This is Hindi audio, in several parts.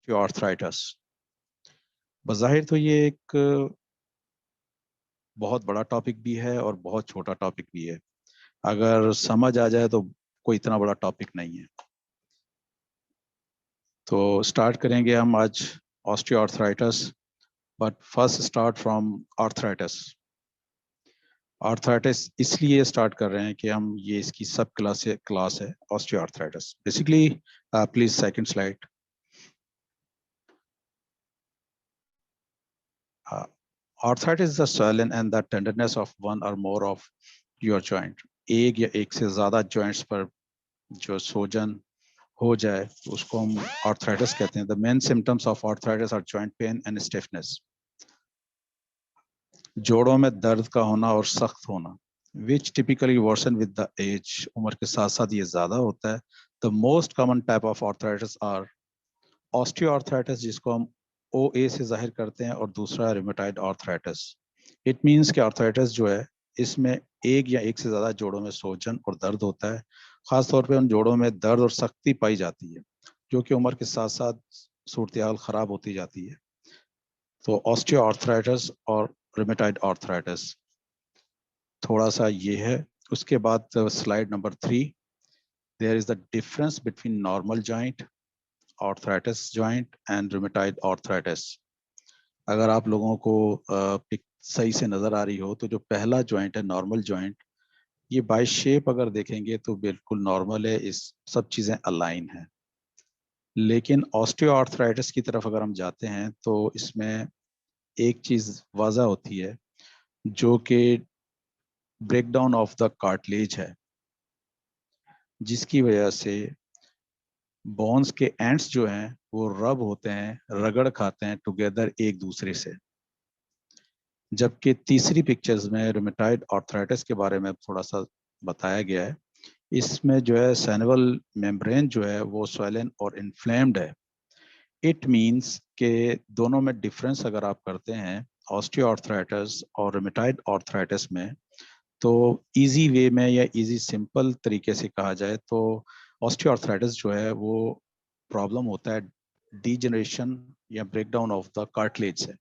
ऑस्टियोआर्थराइटिस। बज़ाहिर तो ये एक बहुत बड़ा टॉपिक भी है और बहुत छोटा टॉपिक भी है। अगर समझ आ जाए तो कोई इतना बड़ा टॉपिक नहीं है। तो स्टार्ट करेंगे हम आज osteoarthritis, but first start from arthritis. Arthritis इसलिए स्टार्ट कर रहे हैं कि हम ये इसकी सब क्लास है osteoarthritis. Basically please second slide. Arthritis is the swelling and the tenderness of one or more of your joint। एक या एक से ज्यादा जॉइंट्स पर जो सोजन हो जाए तो उसको हम आर्थराइटिस कहते हैं। The main symptoms of arthritis are joint pain and stiffness. जोड़ों में दर्द का होना और सख्त होना, which typically worsen with the age. उम्र के साथ साथ ये ज्यादा होता है। The most common type of arthritis are osteoarthritis, जिसको हम OA से जाहिर करते हैं, और दूसरा रिमेटॉइड आर्थराइटिस। इट मीन्स कि आर्थराइटिस जो है इसमें एक या एक से ज्यादा जोड़ों में सोजन और दर्द होता है। खासतौर पे उन जोड़ों में दर्द और सख्ती पाई जाती है जो कि उम्र के साथ साथ सूरत हाल खराब होती जाती है। तो ऑस्टियोआर्थराइटिस और रिमेटॉइड आर्थराइटिस थोड़ा सा ये है। उसके बाद slide number 3, there is the difference between normal joint arthritis joint and rheumatoid arthritis. अगर आप लोगों को पिक सही से नजर आ रही हो तो जो पहला जॉइंट है नॉर्मल जॉइंट, ये बाय शेप अगर देखेंगे तो बिल्कुल नॉर्मल है, इस सब चीजें अलाइन है। लेकिन ऑस्टियोआर्थराइटिस की तरफ अगर हम जाते हैं तो इसमें एक चीज वाज़ा होती है जो कि ब्रेकडाउन ऑफ द कार्टिलेज है, जिसकी वजह से बोन्स के एंड्स जो हैं वो रब होते हैं, रगड़ खाते हैं टुगेदर एक दूसरे से। जबकि तीसरी पिक्चर्स में रूमेटॉइड आर्थराइटिस के बारे में थोड़ा सा बताया गया है। इसमें जो है सैनवल मेम्ब्रेन जो है वो स्वेलन और इन्फ्लेम्ड है। इट मीन्स के दोनों में डिफरेंस अगर आप करते हैं ऑस्टियोआर्थराइटिस और रूमेटॉइड आर्थराइटिस में, तो इजी वे में या इजी सिंपल तरीके से कहा जाए तो ऑस्टियोआर्थराइटिस जो है वो प्रॉब्लम होता है डीजनरेशन या ब्रेकडाउन ऑफ द कार्टिलेज से,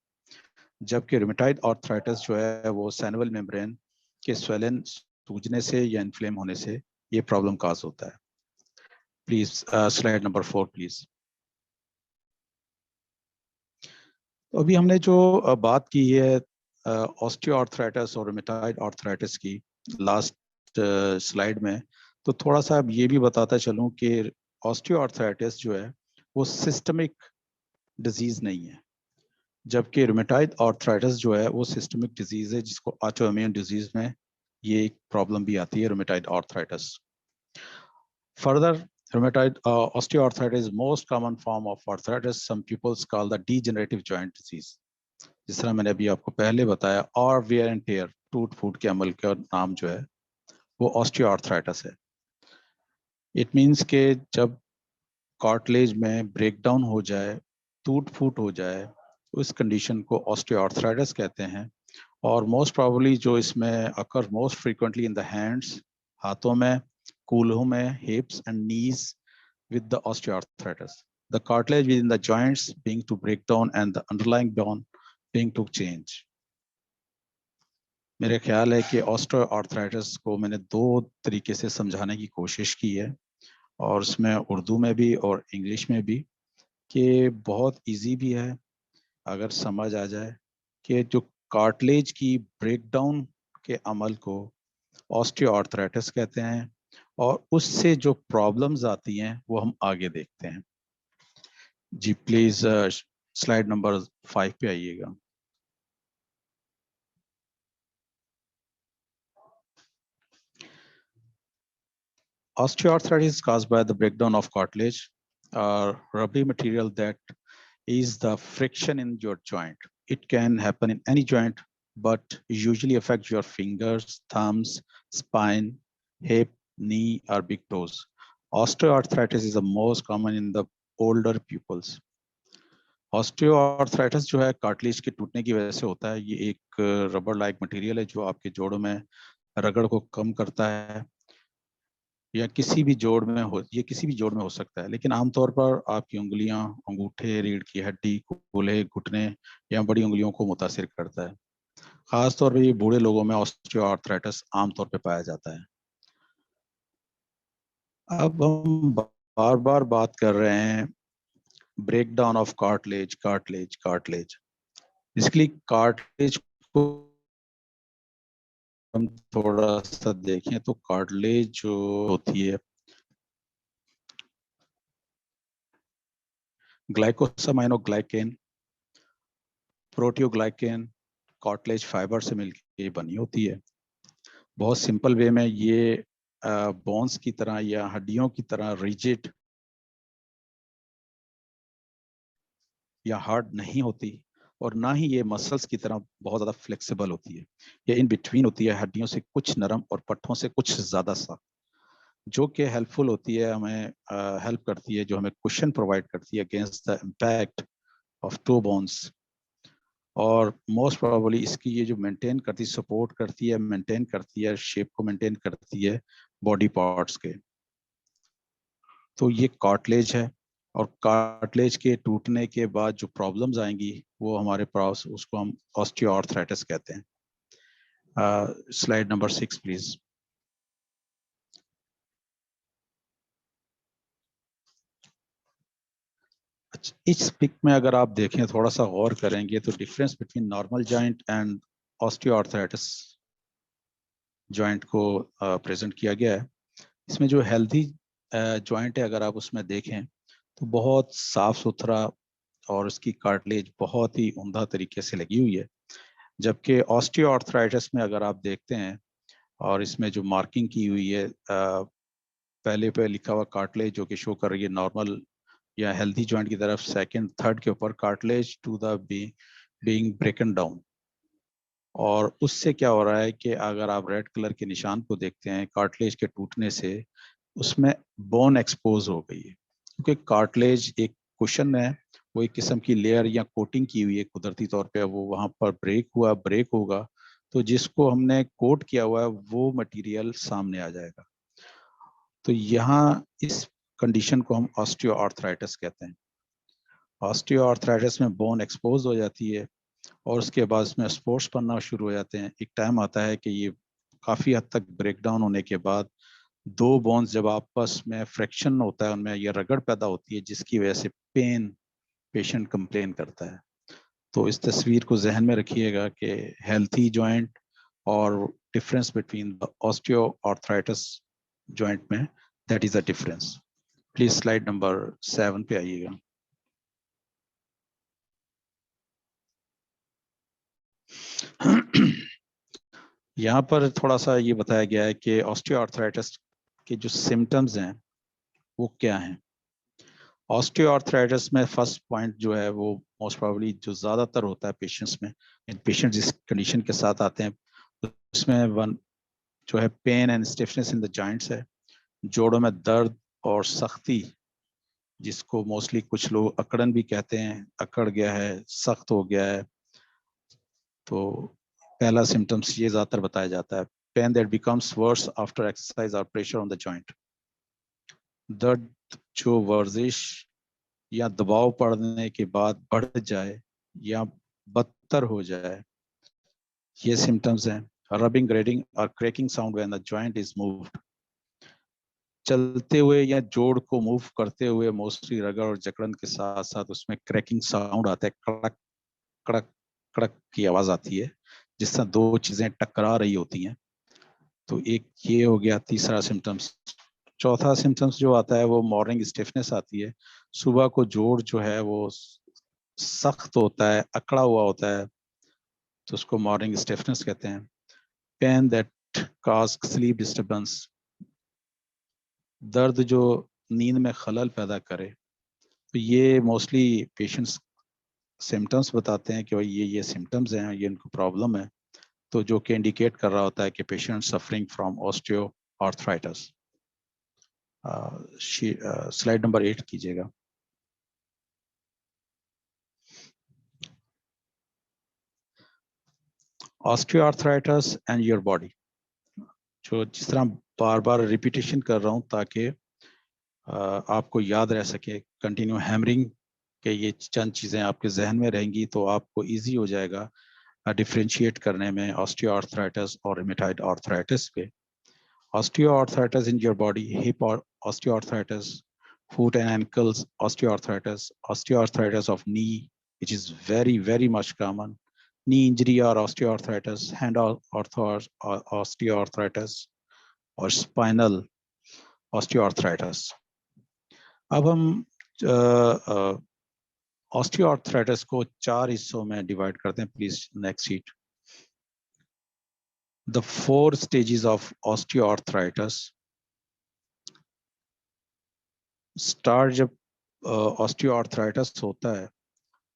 जबकि रूमेटॉइड आर्थराइटिस जो है वो सैनवल मेम्ब्रेन के स्वेलन सूजने से या इन्फ्लेम होने से ये प्रॉब्लम काज होता है। Please slide number 4 please. तो अभी हमने जो बात की है ऑस्टियोआर्थराइटिस और रूमेटॉइड आर्थराइटिस की लास्ट स्लाइड में, तो थोड़ा सा अब ये भी बताता चलूं कि ऑस्टियोआर्थराइटिस जो है वो सिस्टमिक डिजीज नहीं है, जबकि रूमेटॉइड आर्थराइटिस जो है वो सिस्टमिक डिजीज है, जिसको ऑटोइम्यून डिजीज में ये एक प्रॉब्लम भी आती है, rheumatoid arthritis. Further, rheumatoid osteoarthritis is most common form of arthritis. Some people call the degenerative joint disease। जिस तरह मैंने अभी आपको पहले बताया, और वेयर एंड टेयर, टूट फूट के अमल का नाम जो है वो ऑस्टियोआर्थराइटिस है। इट मींस के जब कार्टिलेज में ब्रेकडाउन हो जाए, टूट फूट हो जाए, उस कंडीशन को ऑस्टियोआर्थराइटिस कहते हैं। और मोस्ट प्रोबेबली जो इसमें occur most frequently in the hands, हाथों में, कूल्हों में, hips and knees with the osteoarthritis. The cartilage within the joints being to break down and the underlying bone being to change। मेरे ख्याल है कि ऑस्टियोआर्थराइटिस को मैंने दो तरीके से समझाने की कोशिश की है, और उसमें उर्दू में भी और इंग्लिश में भी, कि बहुत इजी भी है अगर समझ आ जाए कि जो कार्टिलेज की ब्रेकडाउन के अमल को ऑस्टियोआर्थराइटिस कहते हैं, और उससे जो प्रॉब्लम्स आती हैं वो हम आगे देखते हैं। जी प्लीज स्लाइड नंबर 5 पे आइएगा। Osteoarthritis is caused by the breakdown of cartilage or rubbery material that is the friction in your joint. It can happen in any joint, but usually affects your fingers, thumbs, spine, hip, knee, or big toes. Osteoarthritis is the most common in the older pupils. Osteoarthritis जो है कार्टिलेज के टूटने की वजह से होता है। ये एक रबर लाइक मटेरियल है जो आपके जोड़ों में रगड़ को कम करता है। या किसी भी जोड़ में हो, ये किसी भी जोड़ में हो सकता है, लेकिन आमतौर पर आपकी उंगलियां, अंगूठे, रीढ़ की हड्डी, कूल्हे, घुटने या बड़ी उंगलियों को मुतासिर करता है। खास तौर पर ये बूढ़े लोगों में ऑस्टियोआर्थराइटिस आमतौर पर पाया जाता है। अब हम बार बार बात कर रहे हैं break down of cartilage, cartilage, cartilage. Basically cartilage को हम थोड़ा सा देखें तो कार्टिलेज जो होती है, ग्लाइकोसामाइनोग्लाइकेन, प्रोटियोग्लाइकेन, कार्टिलेज फाइबर से मिलकर ये बनी होती है। बहुत सिंपल वे में ये बोन्स की तरह या हड्डियों की तरह रिजिड या हार्ड नहीं होती, और ना ही ये मसल्स की तरह बहुत ज़्यादा फ्लेक्सिबल होती है। ये इन बिटवीन होती है, हड्डियों से कुछ नरम और पट्टों से कुछ ज़्यादा सख्त, जो कि हेल्पफुल होती है, हमें हेल्प करती है, जो हमें कुशन प्रोवाइड करती है against the impact of two bones. और मोस्ट प्रोबेबली इसकी ये जो मेंटेन करती, सपोर्ट करती है, मेंटेन करती है, शेप को मेंटेन करती है बॉडी पार्ट्स के। तो ये कार्टिलेज है, और कार्टिलेज के टूटने के बाद जो प्रॉब्लम्स आएंगी वो हमारे पास, उसको हम ऑस्टियोआर्थराइटिस कहते हैं। Slide number 6 please. इस पिक में अगर आप देखें, थोड़ा सा गौर करेंगे, तो difference between normal joint and osteoarthritis joint को प्रेजेंट किया गया है। इसमें जो हेल्दी जॉइंट है, अगर आप उसमें देखें तो बहुत साफ सुथरा और उसकी कार्टिलेज बहुत ही उम्दा तरीके से लगी हुई है। जबकि ऑस्टियोआर्थराइटिस में अगर आप देखते हैं, और इसमें जो मार्किंग की हुई है, पहले पे लिखा हुआ कार्टिलेज जो कि शो कर रही है नॉर्मल या हेल्दी जॉइंट की तरफ, सेकंड थर्ड के ऊपर cartilage to the being broken down. और उससे क्या हो रहा है कि अगर आप रेड कलर के निशान को देखते हैं कार्टिलेज के टूटने से, उसमें बोन एक्सपोज हो गई है, क्योंकि कार्टिलेज एक कुशन है, वो एक किस्म की लेयर या कोटिंग की हुई है कुदरती तौर पे, वो वहां पर ब्रेक होगा, तो जिसको हमने कोट किया हुआ है वो मटेरियल सामने आ जाएगा। तो यहाँ इस कंडीशन को हम ऑस्टियोआर्थराइटिस कहते हैं। ऑस्टियोआर्थराइटिस में बोन एक्सपोज हो जाती है, और उसके बाद इसमें स्पोर्ट्स बनना शुरू हो जाते हैं। एक टाइम आता है कि ये काफ़ी हद तक ब्रेक डाउन होने के बाद दो बोन्स जब आपस में फ्रैक्शन होता है, उनमें यह रगड़ पैदा होती है, जिसकी वजह से पेन पेशेंट कंप्लेन करता है। तो इस तस्वीर को जहन में रखिएगा कि हेल्थी जॉइंट और difference between the osteoarthritis joint में, that is a difference. Please slide number 7 पे आइएगा। यहाँ पर थोड़ा सा ये बताया गया है कि ऑस्टियोआर्थराइटिस के जो सिम्टम्स हैं वो क्या हैं। ऑस्टियोआर्थराइटिस में फर्स्ट पॉइंट जो है वो मोस्ट प्रोबेबली जो ज़्यादातर होता है पेशेंट्स में, पेशेंट जिस कंडीशन के साथ आते हैं, उसमें वन जो है pain and stiffness in the joints है, जोड़ों में दर्द और सख्ती, जिसको मोस्टली कुछ लोग अकड़न भी कहते हैं, अकड़ गया है, सख्त हो गया है। तो पहला सिम्टम्स ये ज़्यादातर बताया जाता है। Pain that becomes worse after exercise और प्रेशर ऑन द जॉइंट, दर्द जो वर्जिश या दबाव पड़ने के बाद बढ़ जाए या बदतर हो जाए, ये सिम्टम्स हैं। रबिंग, ग्रेडिंग और cracking sound when the joint is moved, चलते हुए या जोड़ को मूव करते हुए मोस्टली रगड़ और जकड़न के साथ साथ उसमें क्रैकिंग साउंड आता है, कड़क कड़क कड़क की आवाज आती है, जिस तरह दो चीजें टकरा रही होती हैं। तो एक ये हो गया तीसरा सिम्टम्स। चौथा सिम्टम्स जो आता है वो मॉर्निंग स्टिफनेस आती है। सुबह को जोड़ जो है वो सख्त होता है, अकड़ा हुआ होता है, तो उसको मॉर्निंग स्टिफनेस कहते हैं। Pain that cause sleep disturbance, दर्द जो नींद में खलल पैदा करे। तो ये मोस्टली पेशेंट्स सिम्टम्स बताते हैं कि भाई ये सिम्टम्स हैं, ये इनको प्रॉब्लम है, तो जो कि इंडिकेट कर रहा होता है कि patient suffering from osteoarthritis. Slide number 8 कीजिएगा। ऑस्टियोआर्थराइटिस एंड योर बॉडी, जो जिस तरह बार बार रिपीटेशन कर रहा हूँ ताकि आपको याद रह सके। कंटिन्यू हैमरिंग के ये चंद चीज़ें आपके जहन में रहेंगी तो आपको इजी हो जाएगा डिफ्रेंशिएट करने में ऑस्टियोआर्थराइटिस और रूमेटॉइड आर्थराइटिस पे। Osteoarthritis in your body, hip or osteoarthritis, foot and ankles osteoarthritis, osteoarthritis of knee, which is very, very much common, knee injury or osteoarthritis, hand osteoarthritis, और spinal osteoarthritis. अब हम osteoarthritis को 4 हिस्सों में डिवाइड करते हैं। Please next sheet. The 4 stages of osteoarthritis start जब ऑस्टियोआर्थराइटिस होता है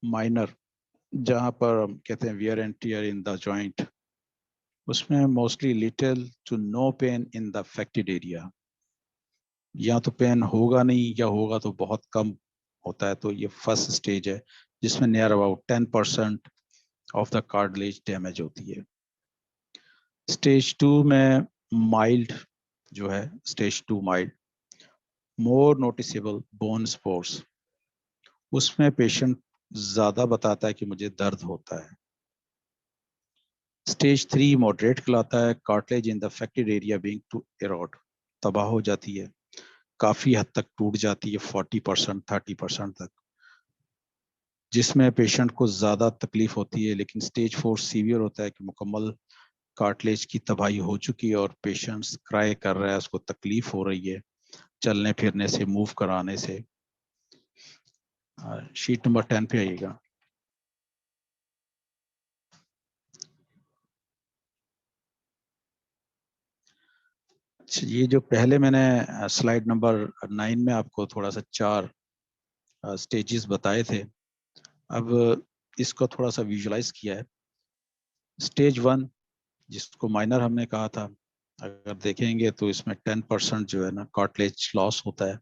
माइनर, जहां पर हम कहते हैं wear and tear in the joint, उसमें mostly little to no pain in the affected area, या तो पेन होगा नहीं या होगा तो बहुत कम होता है। तो ये फर्स्ट स्टेज है जिसमें near about 10% of the cartilage damage होती है। स्टेज 2 में माइल्ड जो है, स्टेज 2 माइल्ड, मोर नोटिसेबल बोन स्पोर्स, उसमें पेशेंट ज्यादा बताता है कि मुझे दर्द होता है। स्टेज 3 मॉडरेट कहलाता है, cartilage in the affected area being to eroded, तबाह हो जाती है, काफी हद तक टूट जाती है, 40% 30% तक, जिसमें पेशेंट को ज्यादा तकलीफ होती है। लेकिन स्टेज 4 सीवियर होता है कि मुकम्मल कार्टिलेज की तबाही हो चुकी है और पेशेंट्स क्राई कर रहा है, उसको तकलीफ हो रही है चलने फिरने से, मूव कराने से। शीट नंबर 10 पे आइएगा। ये जो पहले मैंने स्लाइड नंबर 9 में आपको थोड़ा सा 4 स्टेजेस बताए थे, अब इसको थोड़ा सा विजुलाइज किया है। स्टेज 1 जिसको माइनर हमने कहा था, अगर देखेंगे तो इसमें 10% जो है ना कार्टिलेज लॉस होता है।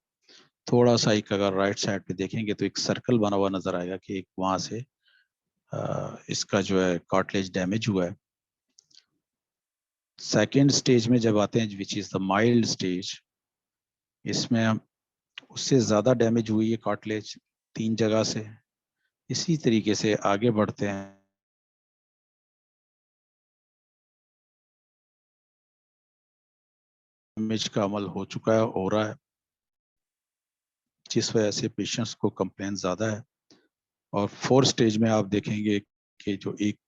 थोड़ा सा एक अगर राइट साइड पे देखेंगे तो एक सर्कल बना हुआ नजर आएगा कि एक वहां से इसका जो है कार्टिलेज डैमेज हुआ है। सेकेंड स्टेज में जब आते हैं which is the mild stage, इसमें हम उससे ज्यादा डैमेज हुई है कार्टिलेज 3 जगह से। इसी तरीके से आगे बढ़ते हैं, डैमेज का अमल हो चुका है, हो रहा है, जिस वजह से पेशेंट्स को कंप्लेन ज्यादा है। और 4 स्टेज में आप देखेंगे कि जो एक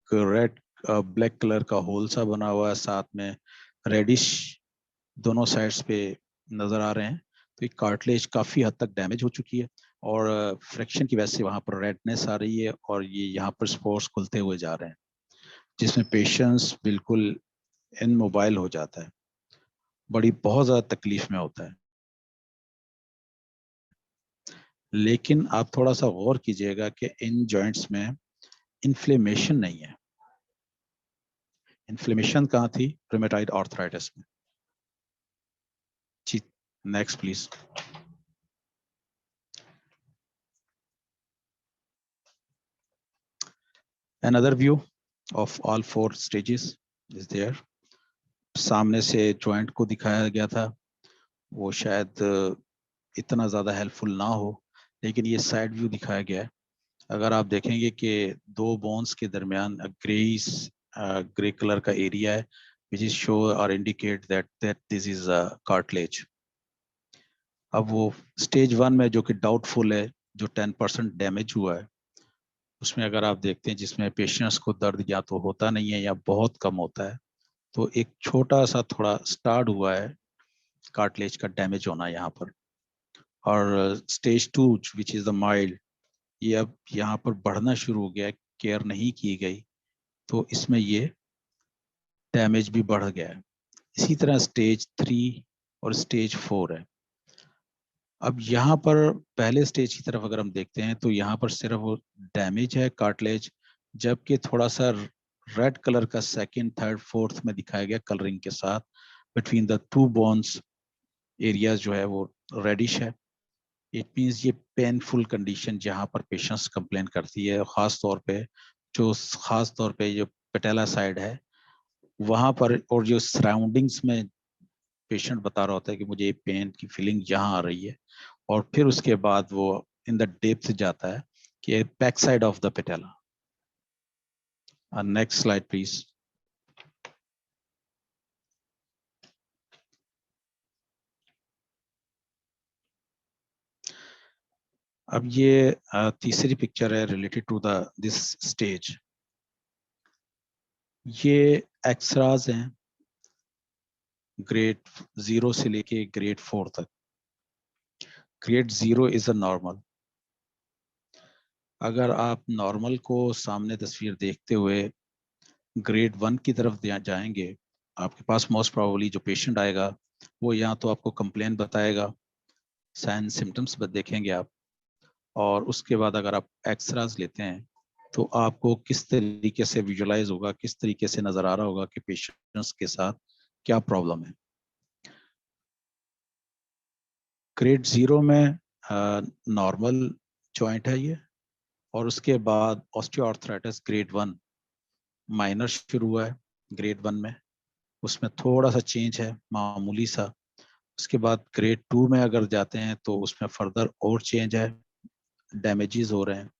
रेड ब्लैक कलर का होल सा बना हुआ है, साथ में रेडिश दोनों साइड्स पे नजर आ रहे हैं, तो ये कार्टिलेज काफी हद तक डैमेज हो चुकी है और फ्रैक्शन की वजह से वहां पर रेडनेस आ रही है और ये यहाँ पर स्पॉट्स खुलते हुए जा रहे हैं, जिसमें पेशेंट्स बिल्कुल इनमोबाइल हो जाता है, बड़ी बहुत ज्यादा तकलीफ में होता है। लेकिन आप थोड़ा सा गौर कीजिएगा कि इन जॉइंट्स में इन्फ्लेमेशन नहीं है। इन्फ्लेमेशन कहाँ थी? रूमेटॉइड आर्थराइटिस में। जी, next please. Another view of all 4 stages is there. सामने से जॉइंट को दिखाया गया था, वो शायद इतना ज़्यादा हेल्पफुल ना हो, लेकिन ये साइड व्यू दिखाया गया है। अगर आप देखेंगे कि 2 बोन्स के दरमियान ग्रे कलर का एरिया है, which is show or indicate that this is a cartilage. अब वो स्टेज 1 में जो कि डाउटफुल है, जो 10% डैमेज हुआ है, उसमें अगर आप देखते हैं जिसमें पेशेंट्स को दर्द या तो होता नहीं है या बहुत कम होता है, तो एक छोटा सा थोड़ा स्टार्ट हुआ है कार्टिलेज का डैमेज होना यहाँ पर। और stage 2 which is the mild, ये अब यहाँ पर बढ़ना शुरू हो गया, केयर नहीं की गई तो इसमें ये डैमेज भी बढ़ गया है। इसी तरह स्टेज 3 और स्टेज 4 है। अब यहाँ पर पहले स्टेज की तरफ अगर हम देखते हैं तो यहाँ पर सिर्फ वो डैमेज है कार्टिलेज, जबकि थोड़ा सा रेड कलर का सेकंड, थर्ड, फोर्थ में दिखाया गया कलरिंग के साथ, बिटवीन द 2 बोन्स एरियाज जो है वो रेडिश है। इट मीन्स ये पेनफुल कंडीशन जहाँ पर पेशेंट्स कंप्लेन करती है, खास तौर पे जो पेटेला साइड है वहाँ पर, और जो सराउंडिंग्स में पेशेंट बता रहा होता है कि मुझे पेन की फीलिंग यहाँ आ रही है, और फिर उसके बाद वो इन द डेप्थ जाता है कि back side of the patella. Next slide please. अब ये तीसरी पिक्चर है related to the this stage. ये एक्सराज हैं ग्रेड 0 से लेके ग्रेड 4 तक. Grade 0 is a normal. अगर आप नॉर्मल को सामने तस्वीर देखते हुए ग्रेड 1 की तरफ जाएंगे, आपके पास मोस्ट प्रोबेबली जो पेशेंट आएगा वो या तो आपको कंप्लेन बताएगा, साइन सिम्टम्स देखेंगे आप, और उसके बाद अगर आप एक्सराज लेते हैं तो आपको किस तरीके से विजुलाइज होगा, किस तरीके से नजर आ रहा होगा कि पेशेंट्स के साथ क्या प्रॉब्लम है. ग्रेड 0 में नॉर्मल जॉइंट है ये, और उसके बाद ऑस्टियोआर्थराइटिस ग्रेड 1 माइनर शुरू हुआ है ग्रेड 1 में, उसमें थोड़ा सा चेंज है मामूली सा. उसके बाद ग्रेड 2 में अगर जाते हैं तो उसमें फर्दर और चेंज है, डैमेजेस हो रहे हैं.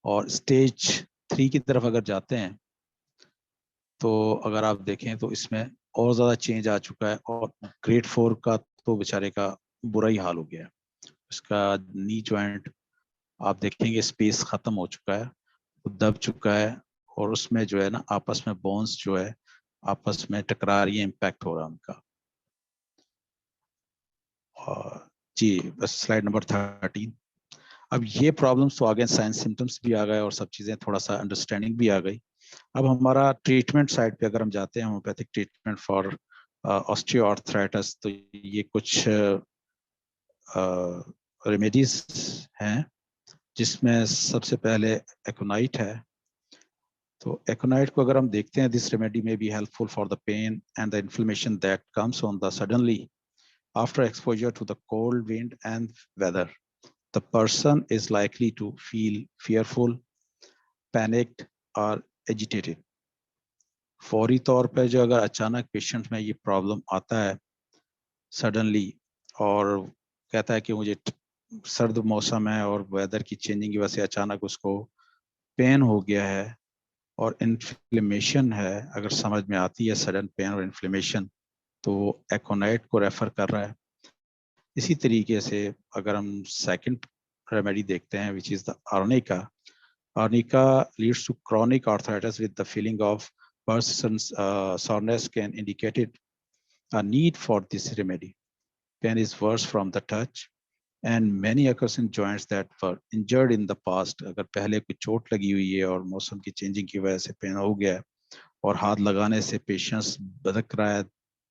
और स्टेज 3 की तरफ अगर जाते हैं तो अगर आप देखें तो इसमें और ज़्यादा चेंज आ चुका है, और ग्रेड 4 का तो बेचारे का बुरा ही हाल हो गया है. उसका नी जॉइंट आप देखेंगे स्पेस ख़त्म हो चुका है, वो दब चुका है, और उसमें जो है ना आपस में बोन्स जो है आपस में टकरा रही है, इम्पैक्ट हो रहा है उनका. और जी बस स्लाइड नंबर 13. अब ये प्रॉब्लम्स तो आ गए, साइंस सिम्टम्स भी आ गए और सब चीज़ें, थोड़ा सा अंडरस्टैंडिंग भी आ गई. अब हमारा ट्रीटमेंट साइड पे अगर हम जाते हैं, होम्योपैथिक ट्रीटमेंट फॉर ऑस्टियोआर्थराइटिस, तो ये कुछ रेमेडीज हैं, जिसमें सबसे पहले एकोनाइट है. तो एकोनाइट को अगर हम देखते हैं, this remedy may be helpful for the pain and the inflammation that comes on the suddenly after exposure to the cold wind and weather. The person is likely to feel fearful, panicked or agitated. फौरी तौर पे जो अगर अचानक पेशेंट में ये प्रॉब्लम आता है सडनली, और कहता है कि मुझे सर्द मौसम है और वेदर की चेंजिंग की वजह से अचानक उसको पेन हो गया है और इन्फ्लेमेशन है, अगर समझ में आती है सडन पेन और इन्फ्लेमेशन, तो एकोनाइट को रेफर कर रहा है. इसी तरीके से अगर हम सेकंड रेमेडी देखते हैं, which is the arnica. Arnica leads to chronic arthritis with the feeling of persistent soreness can indicate a need for this remedy. Pain is worse from the touch and many occurs in joints that were injured in the past. अगर पहले कोई चोट लगी हुई है और मौसम की चेंजिंग की वजह से पेन हो गया है और हाथ लगाने से पेशेंस बदक रहा है,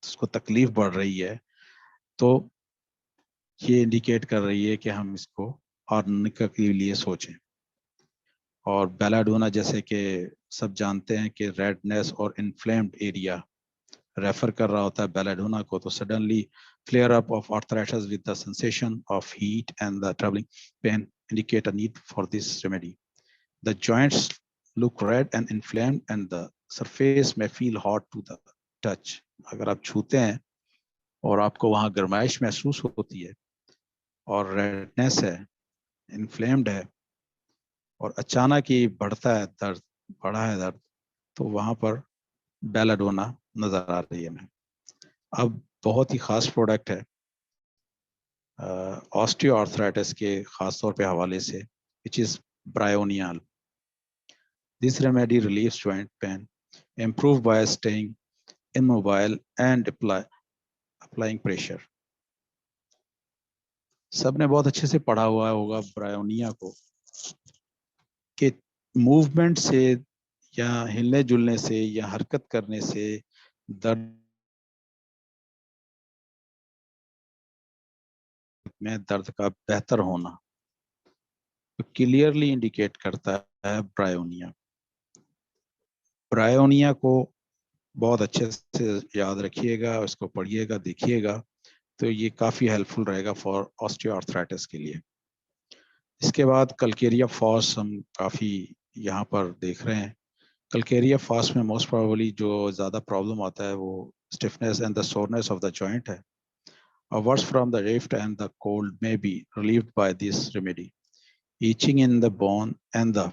उसको तकलीफ बढ़ रही है, तो ये इंडिकेट कर रही है कि हम इसको आर्निका के लिए सोचें. और बेलाडोना जैसे कि सब जानते हैं कि रेडनेस और इन्फ्लेम्ड एरिया रेफर कर रहा होता है बेलाडोना को, तो suddenly flare up of arthritis with the sensation of heat and the troubling pain indicate a need for this remedy. The joints look red and inflamed and the surface may feel hot to the touch. अगर आप छूते हैं और आपको वहाँ गर्माइश महसूस होती है और रेडनेस है, इन्फ्लेम्ड है, और अचानक ही बढ़ता है दर्द, बढ़ा है दर्द, तो वहाँ पर बेलाडोना नजर आ रही है हमें. अब बहुत ही खास प्रोडक्ट है ऑस्टियोआर्थराइटिस के खास तौर पे हवाले से, which is bryonia. This remedy relieves joint pain, improve by staying immobile and applying pressure. सबने बहुत अच्छे से पढ़ा हुआ होगा ब्रायोनिया को, कि मूवमेंट से या हिलने जुलने से या हरकत करने से दर्द में दर्द का बेहतर होना तो क्लियरली इंडिकेट करता है ब्रायोनिया. ब्रायोनिया को बहुत अच्छे से याद रखिएगा, उसको पढ़िएगा, देखिएगा, तो ये काफ़ी हेल्पफुल रहेगा फॉर ऑस्टियोआर्थराइटिस के लिए. इसके बाद कल्केरिया फॉस हम काफ़ी यहाँ पर देख रहे हैं. कल्केरिया फॉस में मोस्ट प्रोबेबली जो ज़्यादा प्रॉब्लम आता है वो stiffness and the soreness of the joint है, or worse from the rift and the cold may be relieved by this remedy. Itching in the bone and the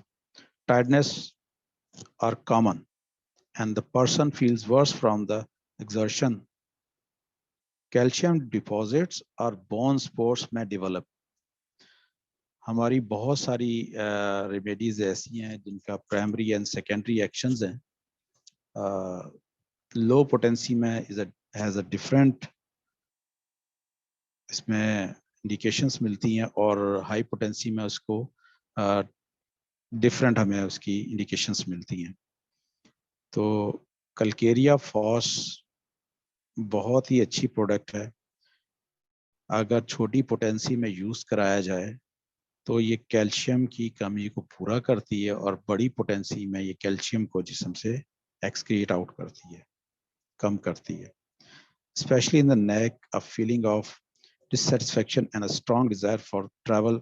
tiredness are common, and the person feels worse from the exertion. Calcium deposits or bone spores may develop. हमारी बहुत सारी रेमेडीज ऐसी हैं जिनका प्राइमरी एंड सेकेंडरी एक्शंस हैं. लो पोटेंसी में हैज अ डिफरेंट इसमें इंडिकेशंस मिलती हैं, और हाई पोटेंसी में उसको डिफरेंट हमें उसकी इंडिकेशंस मिलती हैं. तो कल्केरिया फॉस बहुत ही अच्छी प्रोडक्ट है. अगर छोटी पोटेंसी में यूज़ कराया जाए तो ये कैल्शियम की कमी को पूरा करती है, और बड़ी पोटेंसी में ये कैल्शियम को जिस्म से एक्सक्रीट आउट करती है, कम करती है. Especially in the neck, a feeling of dissatisfaction and a strong desire for travel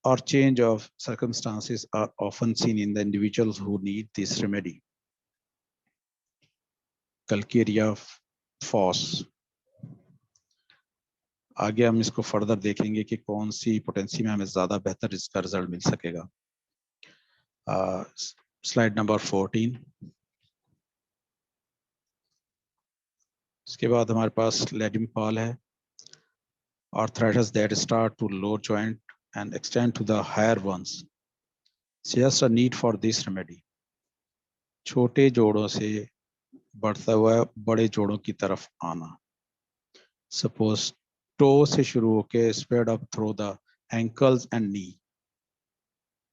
or change of circumstances are often seen in the individuals who need this remedy. Calcarea fos. आगे हम इसको फर्दर देखेंगे कि कौन सी पोटेंसी में हमें ज्यादा बेहतर इसका रिजल्ट मिल सकेगा. Slide number 14. इसके बाद हमारे पास लेडिम्पाल है. Arthritis that start to lower joint and extend to the higher ones. Suggests a need for this remedy. छोटे जोड़ों से बढ़ता हुआ बड़े जोड़ों की तरफ आना. Suppose toe से शुरू होके spread up through the ankles and knee.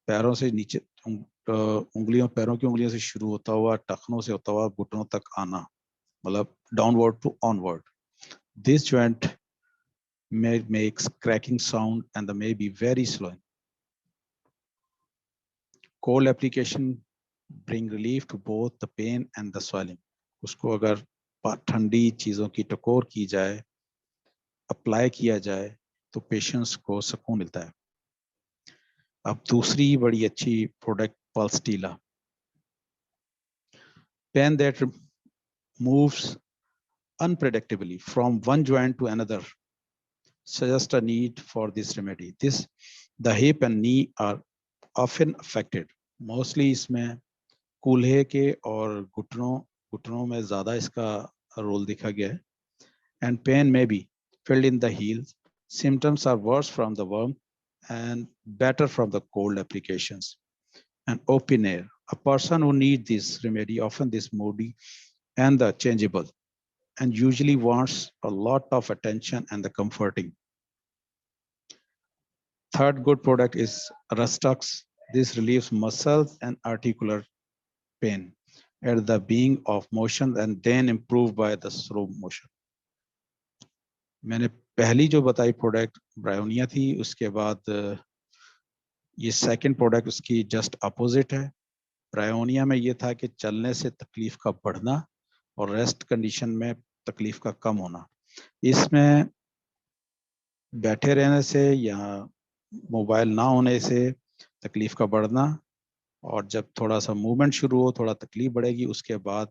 पैरों से नीचे उंगलियों पैरों की उंगलियों से शुरू होता हुआ टखनों से होता हुआ घुटनों तक आना, मतलब downward to onward. This joint makes cracking sound and may be very slow. Cold application bring relief to both the pain and the swelling. उसको अगर ठंडी चीजों की टकोर की जाए, अप्लाई किया जाए, तो पेशेंट्स को सुकून मिलता है. अब दूसरी बड़ी अच्छी product पल्सटीला. Pain that moves unpredictably from one joint to another suggests a need for this remedy. The hip and knee are often affected. Mostly इसमें कूल्हे के और घुटनों में ज्यादा इसका रोल देखा गया है. And pain may be felt in the heels. Symptoms are worse from the warm and better from the cold applications. And open air. A person who needs this remedy often this moody and the changeable, and usually wants a lot of attention and the comforting. Third good product is Rustux. This relieves muscles and articular pain at the beginning of motion and then improved by the slow motion. मैंने पहली जो बताई प्रोडक्ट ब्रायोनिया थी, उसके बाद ये सेकंड प्रोडक्ट उसकी जस्ट अपोजिट है. ब्रायोनिया में ये था कि चलने से तकलीफ का बढ़ना और रेस्ट कंडीशन में तकलीफ का कम होना. इसमें बैठे रहने से या मोबाइल ना होने से तकलीफ का बढ़ना, और जब थोड़ा सा मूवमेंट शुरू हो थोड़ा तकलीफ बढ़ेगी, उसके बाद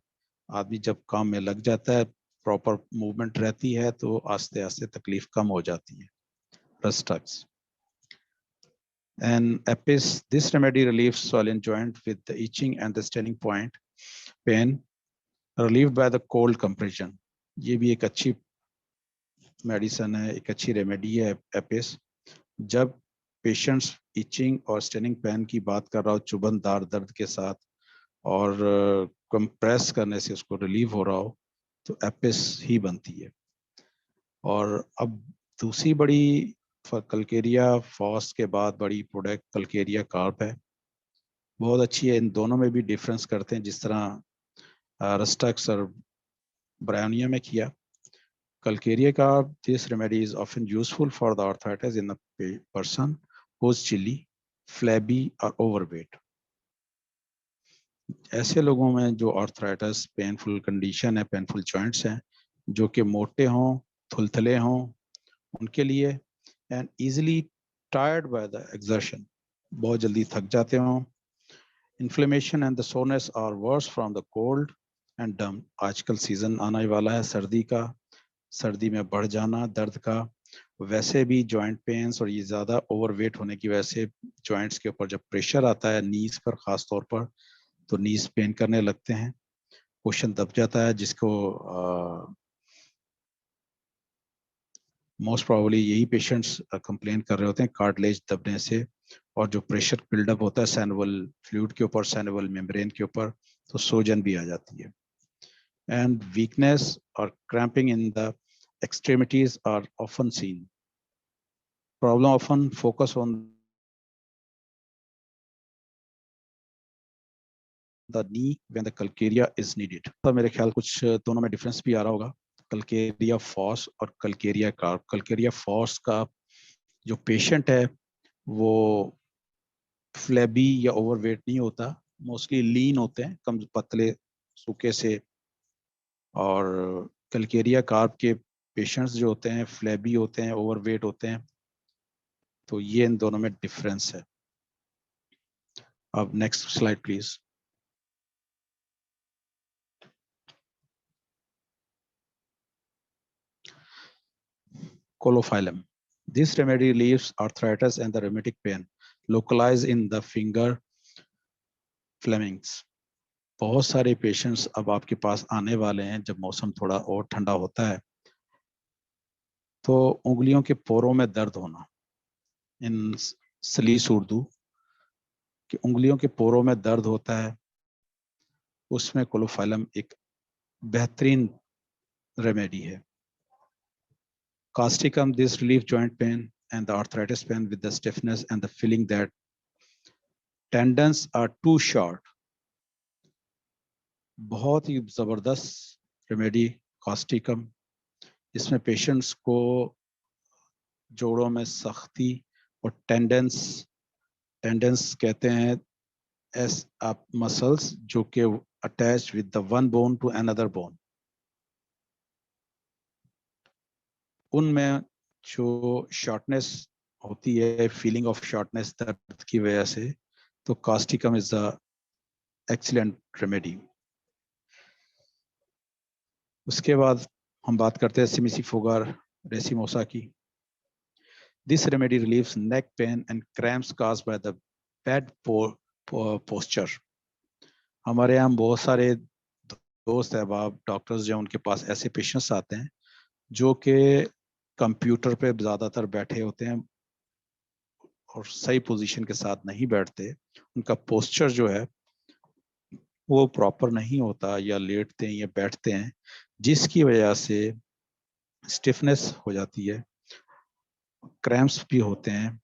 आदमी जब काम में लग जाता है, प्रॉपर मूवमेंट रहती है, तो आस्ते आस्ते तकलीफ कम हो जाती है. Rustux. And Apis, this remedy relieves swollen joint with the itching and the standing point pain relieved by the cold compression. ये भी एक अच्छी मेडिसिन है, एक अच्छी रेमेडी है एपिस. जब पेशेंट्स इचिंग और स्टेनिंग पेन की बात कर रहा हो चुभनदार दर्द के साथ, और कंप्रेस करने से उसको रिलीव हो रहा हो, तो एपिस ही बनती है. और अब दूसरी बड़ी कल्केरिया फॉस के बाद बड़ी प्रोडक्ट कल्केरिया कार्प है. बहुत अच्छी है. इन दोनों में भी डिफरेंस करते हैं, जिस तरह रस्टक्स और ब्रायोनिया में किया. Calcarea carb, this remedy is often useful for the arthritis in a person who's chilly, flabby or overweight. ऐसे लोगों में जो आर्थराइटिस पेनफुल कंडीशन है, पेनफुल जॉइंट्स हैं, जो कि मोटे हों, थुलथले हों, उनके लिए, and easily tired by the exertion, बहुत जल्दी थक जाते हों. Inflammation and the soreness are worse from the cold and डम। आजकल सीजन आने वाला है सर्दी का, सर्दी में बढ़ जाना दर्द का। वैसे भी जॉइंट पेन्स और ये ज़्यादा ओवरवेट होने की वजह से जॉइंट्स के ऊपर जब प्रेशर आता है नीज पर ख़ास तौर पर, तो नीज पेन करने लगते हैं, कुशन दब जाता है, जिसको मोस्ट प्रोबेबली यही पेशेंट्स कंप्लेन कर रहे होते हैं कार्टिलेज दबने से, और जो प्रेशर बिल्डअप होता है सैनुअल फ्लूइड के ऊपर, सैनुअल मेम्ब्रेन के ऊपर, तो सूजन भी आ जाती है। एंड वीकनेस और cramping in the extremities are often seen. Problem often focus on the knee when the calcarea is needed. तो मेरे ख्याल कुछ दोनों में डिफरेंस भी आ रहा होगा, कल्केरिया फॉस और कल्केरिया कार्प। कल्केरिया फॉस का जो पेशेंट है वो फ्लैबी या ओवरवेट नहीं होता, मोस्टली लीन होते हैं, कम पतले सूखे से। और कल्केरिया कार्प के पेशेंट्स जो होते हैं फ्लैबी होते हैं, ओवरवेट होते हैं। तो ये इन दोनों में डिफरेंस है। अब next slide please. Colophylum. This remedy relieves arthritis and the rheumatic pain localized in the finger flemings. बहुत सारे पेशेंट्स अब आपके पास आने वाले हैं जब मौसम थोड़ा और ठंडा होता है, तो उंगलियों के पोरों में दर्द होना, इन सलीस उर्दू कि उंगलियों के पोरों में दर्द होता है, उसमें कोलोफाइलम एक बेहतरीन रेमेडी है। Causticum, this relief joint pain and the arthritis pain with the stiffness and the feeling that tendons are too short. बहुत ही जबरदस्त रेमेडी कॉस्टिकम। इसमें पेशेंट्स को जोड़ों में सख्ती और टेंडेंस कहते हैं एस आप मसल्स जो कि attach with the one bone to another bone, उनमें जो शॉर्टनेस होती है, फीलिंग ऑफ शॉर्टनेस दर्द की वजह से, तो Causticum is the excellent remedy. उसके बाद हम बात करते हैं सिमिसिफोगार रेसिमोसा की। This remedy relieves neck pain and cramps caused by the bad posture. हमारे यहाँ बहुत सारे दोस्त अहबाब डॉक्टर्स जो उनके पास ऐसे पेशेंट्स आते हैं जो कि कंप्यूटर पे ज़्यादातर बैठे होते हैं और सही पोजीशन के साथ नहीं बैठते, उनका पोस्चर जो है वो प्रॉपर नहीं होता, या लेटते हैं या बैठते हैं, जिसकी वजह से स्टिफनेस हो जाती है, क्रैम्प्स भी होते हैं,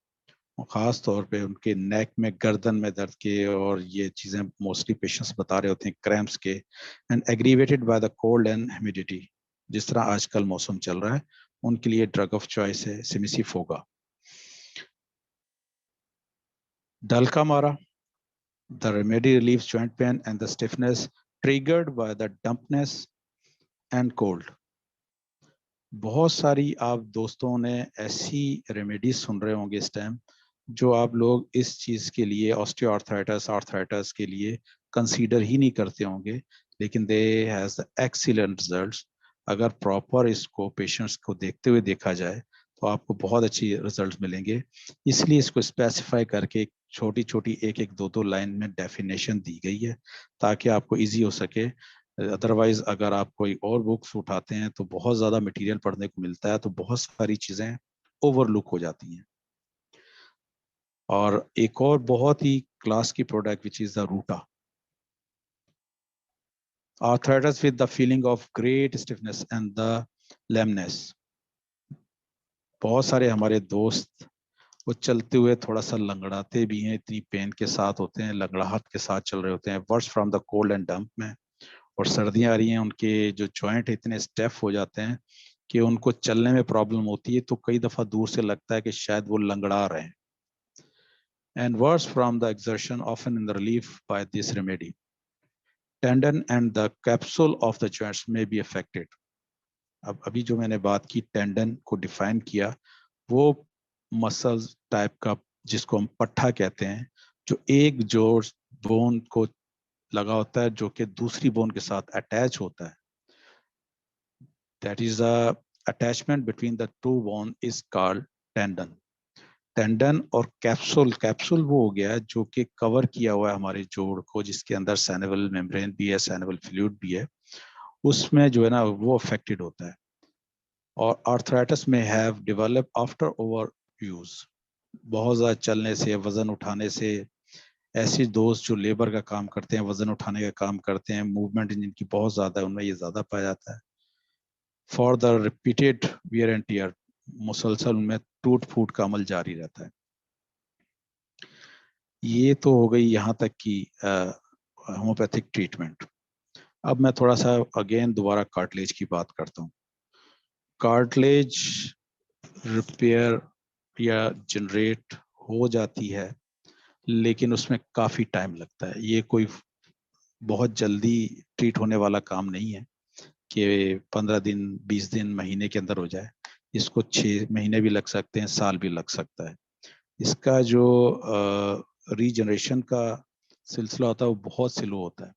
खास तौर पे उनके नेक में, गर्दन में दर्द के, और ये चीज़ें मोस्टली पेशेंट्स बता रहे होते हैं क्रैम्प्स के। And aggravated by the cold and humidity, जिस तरह आजकल मौसम चल रहा है, उनके लिए ड्रग ऑफ चॉइस है cimicifuga. Dulcamara, the remedy relieves joint pain and the stiffness triggered by the dampness and cold. बहुत सारी आप दोस्तों ने ऐसी रेमेडीज सुन रहे होंगे इस टाइम जो आप लोग इस चीज के लिए, आर्थराइटिस के लिए कंसीडर ही नहीं करते होंगे, लेकिन दे हैज एक्सीलेंट रिजल्ट्स। अगर प्रॉपर इसको पेशेंट्स को देखते हुए देखा जाए तो आपको बहुत अच्छी रिजल्ट्स मिलेंगे। इसलिए इसको स्पेसिफाई करके छोटी छोटी एक एक दो दो लाइन में डेफिनेशन दी गई है ताकि आपको इजी हो सके। अदरवाइज अगर आप कोई और बुक्स उठाते हैं तो बहुत ज़्यादा मटेरियल पढ़ने को मिलता है, तो बहुत सारी चीज़ें ओवरलुक हो जाती हैं। और एक और बहुत ही क्लास की product which is the Ruta, arthritis with the feeling of great stiffness and the lameness. बहुत सारे हमारे दोस्त वो चलते हुए थोड़ा सा लंगड़ाते भी हैं, इतनी पेन के साथ होते हैं, लंगड़ाहट के साथ चल रहे होते हैं, worse from the cold and damp में। और सर्दियां आ रही हैं, उनके जो जॉइंट इतने स्टेफ हो जाते हैं कि उनको चलने में प्रॉब्लम होती है, तो कई दफा दूर से लगता है कि शायद वो लंगड़ा रहे हैं। And worse from the exertion often in the relief by this remedy, tendon and the capsule of the joints may be affected. अब अभी जो मैंने बात की, टेंडन को डिफाइन किया, वो मसल्स टाइप का जिसको हम पट्ठा कहते हैं, जो एक जोड़ बोन को लगा होता है जो कि दूसरी बोन के साथ अटैच होता है. That is a attachment between the two bone is called tendon. Tendon और कैप्सूल, कैप्सूल वो हो गया जो कि कवर किया हुआ है हमारे जोड़ को, जिसके अंदर सैनिवल मेम्ब्रेन भी है, सैनिवल फ्लूइड भी है, उसमें जो है ना वो अफेक्टेड होता है. और आर्थराइटिस में have develop after over use. बहुत ज़्यादा चलने से, वजन उठाने से, ऐसी दोस्त जो लेबर का काम करते हैं, वजन उठाने का काम करते हैं, मूवमेंट जिनकी बहुत ज़्यादा है, उनमें ये ज़्यादा पाया जाता है. For the repeated wear and tear, मुसलसल उनमें टूट फूट का अमल जारी रहता है. ये तो हो गई यहाँ तक की होम्योपैथिक ट्रीटमेंट. अब मैं थोड़ा सा अगेन दोबारा कार्टिलेज की बात करता हूँ. कार्टिलेज रिपेयर या जनरेट हो जाती है, लेकिन उसमें काफ़ी टाइम लगता है. ये कोई बहुत जल्दी ट्रीट होने वाला काम नहीं है कि 15 दिन, 20 दिन, महीने के अंदर हो जाए. इसको 6 महीने भी लग सकते हैं, साल भी लग सकता है. इसका जो रीजनरेशन का सिलसिला होता है वो बहुत स्लो होता है.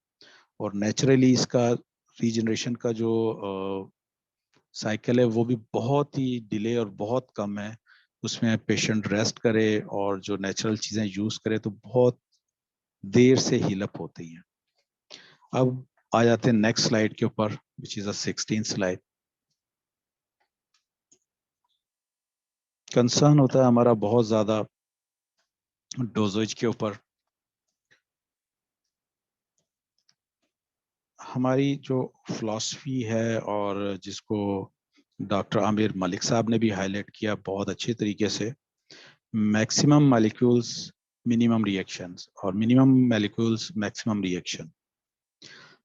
और नेचुरली इसका रीजनरेशन का जो साइकिल है वो भी बहुत ही डिले और बहुत कम है. उसमें पेशेंट रेस्ट करे और जो नेचुरल चीज़ें यूज़ करे तो बहुत देर से हीलअप होती हैं. अब आ जाते हैं नेक्स्ट स्लाइड के ऊपर, which is a 16 slide. Concern होता है हमारा बहुत ज़्यादा डोजेज के ऊपर. हमारी जो फिलॉसफी है और जिसको डॉक्टर आमिर मलिक साहब ने भी हाईलाइट किया बहुत अच्छे तरीके से, मैक्सिमम मॉलिक्यूल्स मिनिमम रिएक्शंस और मिनिमम मॉलिक्यूल्स मैक्सिमम रिएक्शन.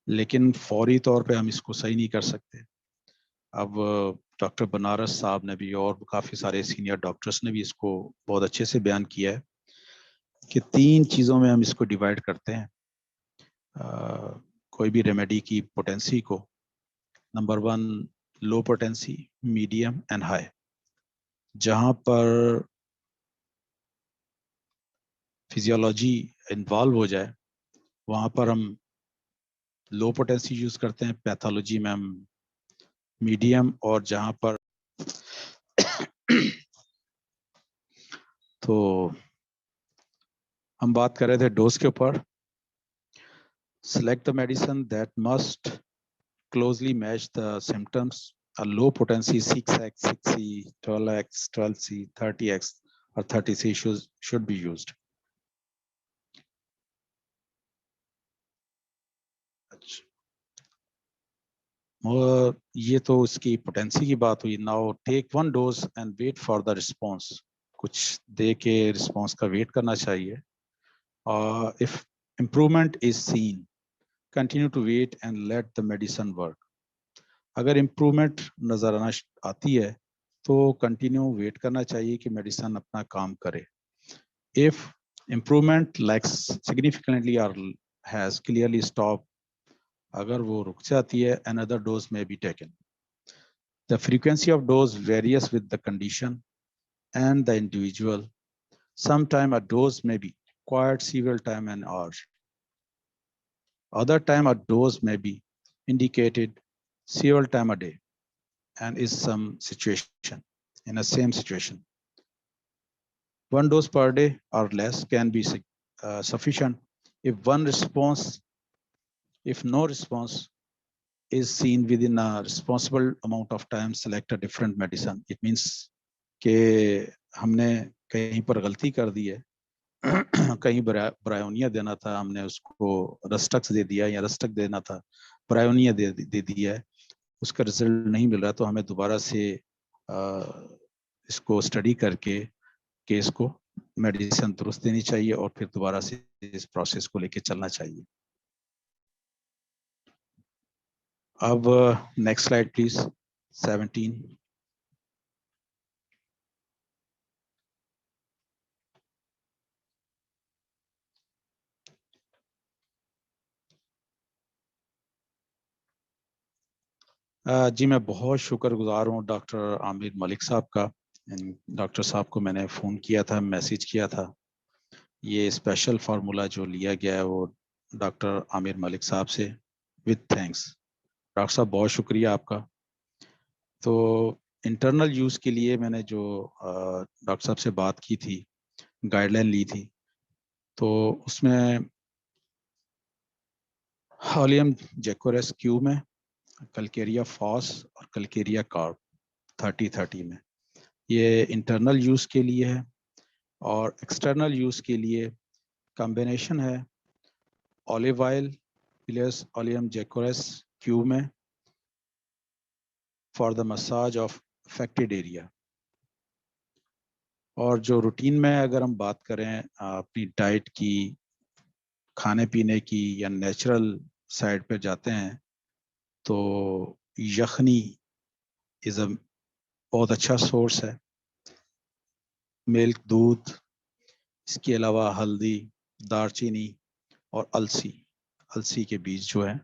लेकिन फौरी तौर पे हम इसको सही नहीं कर सकते. अब डॉक्टर बनारस साहब ने भी और काफ़ी सारे सीनियर डॉक्टर्स ने भी इसको बहुत अच्छे से बयान किया है कि 3 चीज़ों में हम इसको डिवाइड करते हैं कोई भी रेमेडी की पोटेंसी को. Number 1 low potency, medium and high. जहाँ पर फिजियोलॉजी इन्वॉल्व हो जाए वहाँ पर हम लो पोटेंसी यूज करते हैं. पैथोलॉजी में हम मीडियम, और जहाँ पर तो हम बात कर रहे थे डोज के ऊपर. Select the medicine that must closely match the symptoms. A low potency 6x, 6c, 12x, 12c, 30x or 30c should be used. और ये तो उसकी पोटेंसी की बात हुई. Now take 1 dose and wait for the response. कुछ दे के रिस्पॉन्स का वेट करना चाहिए. If improvement is seen, continue to wait and let the medicine work. अगर इम्प्रूवमेंट नजर आती है तो कंटिन्यू वेट करना चाहिए कि मेडिसिन अपना काम करे. इफ इम्प्रूवमेंट लैक्स सिग्निफिकेंटली और हैज क्लियरली स्टॉप, अगर वो रुक जाती है, another dose may be taken. The frequency of dose varies with the condition and the individual. Sometime a dose may be required several times an hour. Other time a dose may be indicated several times a day and is some situation in a same situation. 1 dose per day or less can be sufficient. If no response is seen within a responsible amount of time, select a different medicine. It means कि हमने कहीं पर गलती कर दी है, कहीं ब्रायोनिया देना था, हमने उसको रस्टक्स दे दिया, या रस्टक देना था, ब्रायोनिया दे दिया है, उसका रिजल्ट नहीं मिल रहा, तो हमें दोबारा से इसको स्टडी करके केस को मेडिसिन दुरुस्त देनी चाहिए और फिर दोबारा से इस प्रोसेस को लेके चलना चाहिए. अब नेक्स्ट स्लाइड प्लीज, 17. जी मैं बहुत शुक्रगुजार हूँ डॉक्टर आमिर मलिक साहब का. डॉक्टर साहब को मैंने फ़ोन किया था, मैसेज किया था. ये स्पेशल फार्मूला जो लिया गया है वो डॉक्टर आमिर मलिक साहब से विद थैंक्स। डॉक्टर साहब बहुत शुक्रिया आपका। तो इंटरनल यूज़ के लिए मैंने जो डॉक्टर साहब से बात की थी, गाइडलाइन ली थी, तो उसमें हॉलियम जैकोरेस क्यू में, कल्केरिया फॉस और कल्केरिया कार्ब 30-30 में, ये इंटरनल यूज़ के लिए है। और एक्सटर्नल यूज़ के लिए कॉम्बिनेशन है olive oil plus oleum jecoris Q में for the massage of affected area. और जो रूटीन में अगर हम बात करें अपनी डाइट की, खाने पीने की, या नेचुरल साइड पे जाते हैं, तो यखनी इज़ अ बहुत अच्छा सोर्स है। मिल्क, दूध, इसके अलावा हल्दी, दालचीनी और अलसी, अलसी के बीज जो है,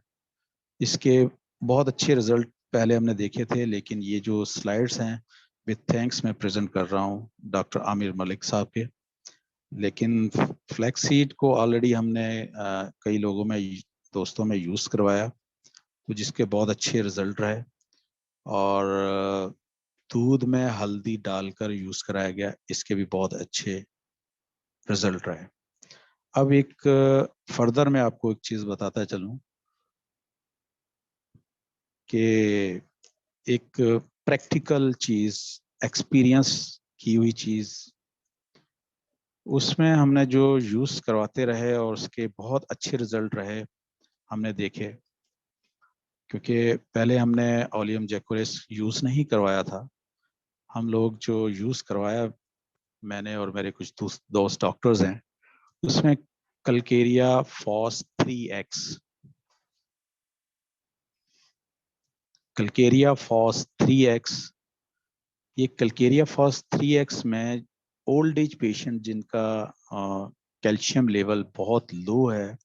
इसके बहुत अच्छे रिजल्ट पहले हमने देखे थे। लेकिन ये जो स्लाइड्स हैं विद थैंक्स मैं प्रेजेंट कर रहा हूँ डॉक्टर आमिर मलिक साहब के। लेकिन फ्लैक्स सीड को ऑलरेडी हमने कई लोगों में, दोस्तों में यूज़ करवाया, तो जिसके बहुत अच्छे रिजल्ट रहे। और दूध में हल्दी डालकर यूज़ कराया गया, इसके भी बहुत अच्छे रिजल्ट रहे। अब एक फर्दर मैं आपको एक चीज़ बताता चलूँ कि एक प्रैक्टिकल चीज़, एक्सपीरियंस की हुई चीज़, उसमें हमने जो यूज़ करवाते रहे और उसके बहुत अच्छे रिजल्ट रहे हमने देखे। क्योंकि पहले हमने ओलियम जैकोरेस यूज़ नहीं करवाया था, हम लोग जो यूज़ करवाया, मैंने और मेरे कुछ दोस्त डॉक्टर्स हैं, उसमें Calcarea FOSS 3x, Calcarea FOSS 3x, ये कल्केरिया फॉस 3x में ओल्ड एज पेशेंट जिनका कैल्शियम लेवल बहुत लो है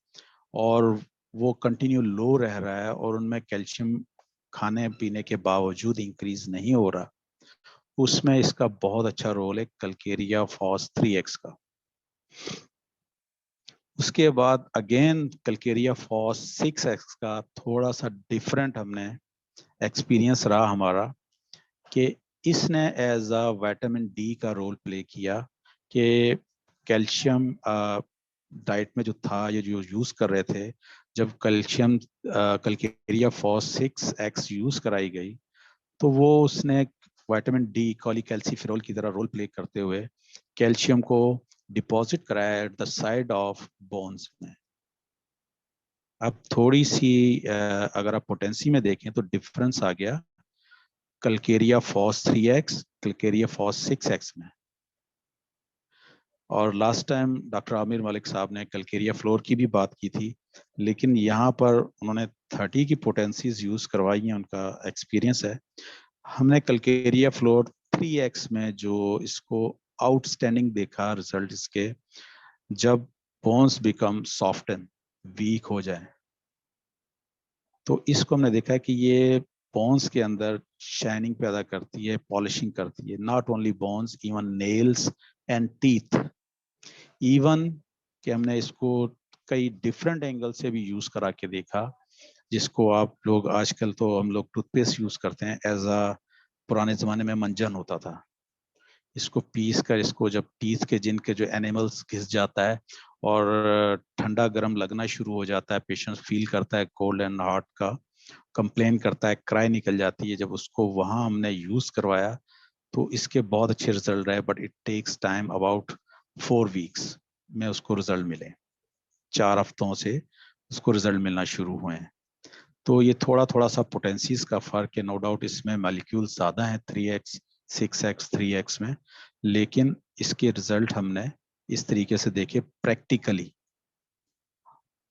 और वो कंटिन्यू लो रह रहा है और उनमें कैल्शियम खाने पीने के बावजूद इंक्रीज नहीं हो रहा, उसमें इसका बहुत अच्छा रोल है कल्केरिया फॉस 3x का। उसके बाद अगेन कल्केरिया फॉस 6x का थोड़ा सा डिफरेंट हमने एक्सपीरियंस रहा हमारा, कि इसने एज अ विटामिन डी का रोल प्ले किया, कि कैल्शियम डाइट में जो था, ये जो यूज कर रहे थे, जब calcium Calcarea FOSS 6x use कराई गई, तो वो उसने विटामिन डी कॉलीकैल्सिफेरॉल की तरह रोल प्ले करते हुए कैल्शियम को डिपॉजिट कराया at the side of bones में। अब थोड़ी सी अगर आप पोटेंसी में देखें तो डिफरेंस आ गया Calcarea FOSS 3x Calcarea FOSS 6x में। और last time doctor Aamir Malik साहब ने कल्केरिया फ्लोर की भी बात की थी, लेकिन यहाँ पर उन्होंने 30 की पोटेंसीज यूज करवाई हैं, उनका एक्सपीरियंस है। हमने कल्केरिया फ्लोर 3x में जो इसको आउटस्टैंडिंग देखा रिजल्ट इसके, जब बोन्स बिकम सॉफ्टन, वीक हो जाए, तो इसको हमने देखा कि ये बोन्स के अंदर शाइनिंग पैदा करती है, पॉलिशिंग करती है, not only bones, even nails and teeth. Even कि हमने इसको कई डिफरेंट एंगल से भी यूज करा के देखा, जिसको आप लोग आजकल, तो हम लोग टूथपेस्ट यूज करते हैं एज अ, पुराने जमाने में मंजन होता था, इसको पीस कर, इसको जब टीथ के जिनके जो एनिमल्स घिस जाता है और ठंडा गर्म लगना शुरू हो जाता है, पेशेंट फील करता है कोल्ड एंड हॉट का, कंप्लेन करता है, क्राई निकल जाती है, जब उसको वहां हमने यूज करवाया तो इसके बहुत अच्छे रिजल्ट रहे। But it takes time, about 4 weeks में उसको रिजल्ट मिले, 4 हफ्तों से उसको रिजल्ट मिलना शुरू हुए हैं। तो ये थोड़ा थोड़ा सा पोटेंसीज का फर्क है, नो डाउट इसमें मॉलिक्यूल ज्यादा है 3x 6x 3x में, लेकिन इसके रिजल्ट हमने इस तरीके से देखे प्रैक्टिकली।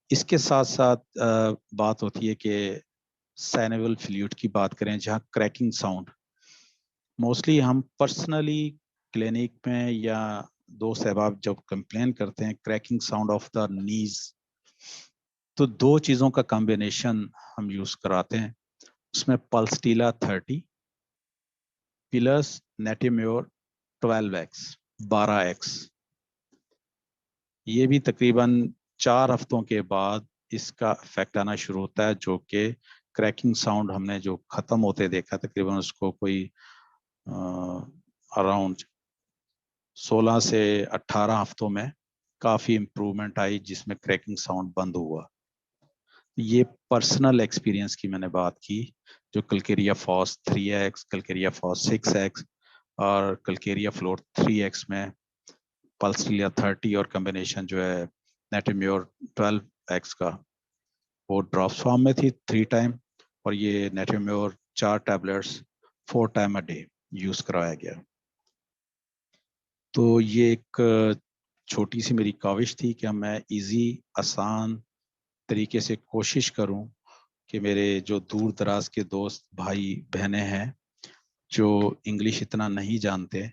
इसके साथ साथ बात होती है कि साइनेबल फ्लूइड की बात करें, जहाँ क्रैकिंग साउंड, मोस्टली हम पर्सनली क्लिनिक में या दोस्त अहबाब जब कंप्लेन करते हैं cracking sound of the knees, तो दो चीज़ों का कॉम्बिनेशन हम यूज कराते हैं, उसमें पल्सटीला 30 प्लस नेटिम्योर 12x 12x, ये भी तकरीबन 4 हफ्तों के बाद इसका इफेक्ट आना शुरू होता है, जो कि क्रैकिंग साउंड हमने जो खत्म होते देखा, तकरीबन उसको कोई अराउंड 16 से 18 हफ्तों में काफी इम्प्रूवमेंट आई, जिसमें क्रैकिंग साउंड बंद हुआ। ये पर्सनल एक्सपीरियंस की मैंने बात की, जो Calcarea FOSS 3x, Calcarea FOSS 6x और कल्केरिया फ्लोर 3x में पल्सलिया 30 और कॉम्बिनेशन जो है नेटिम्योर 12x का, वो ड्रॉप्स फॉर्म में थी 3 टाइम, और ये नेटिम्योर 4 tablets 4 time a day use करवाया गया। तो ये एक छोटी सी मेरी काविश थी कि मैं इजी आसान तरीके से कोशिश करूं कि मेरे जो दूर दराज के दोस्त भाई बहनें हैं जो इंग्लिश इतना नहीं जानते,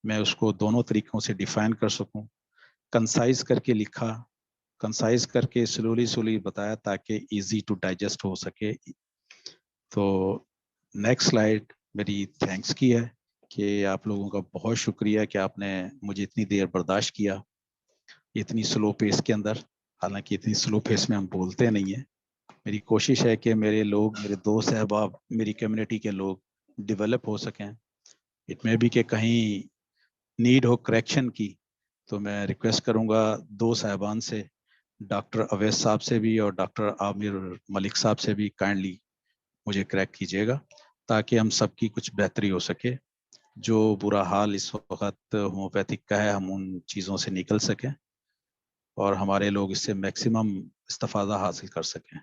मैं उसको दोनों तरीकों से डिफाइन कर सकूं। कंसाइज करके लिखा, कंसाइज करके स्लोली स्लोली बताया ताकि इजी टू डाइजेस्ट हो सके। तो नेक्स्ट स्लाइड मेरी थैंक्स की है कि आप लोगों का बहुत शुक्रिया कि आपने मुझे इतनी देर बर्दाश्त किया इतनी स्लो पेस के अंदर। हालांकि इतनी स्लो पेस में हम बोलते नहीं है। मेरी कोशिश है कि मेरे लोग, मेरे दोस्त अहबाब, मेरी कम्युनिटी के लोग डेवलप हो सकें। इट में भी कि कहीं नीड हो करेक्शन की, तो मैं रिक्वेस्ट करूंगा दो साहबान से, डॉक्टर अवैस साहब से भी और डॉक्टर आमिर मलिक साहब से भी, काइंडली मुझे करेक्ट कीजिएगा ताकि हम सबकी कुछ बेहतरी हो सके। जो बुरा हाल इस वक्त होम्योपैथिक का है, हम उन चीज़ों से निकल सकें और हमारे लोग इससे मैक्सिमम इस्तेफादा हासिल कर सकें।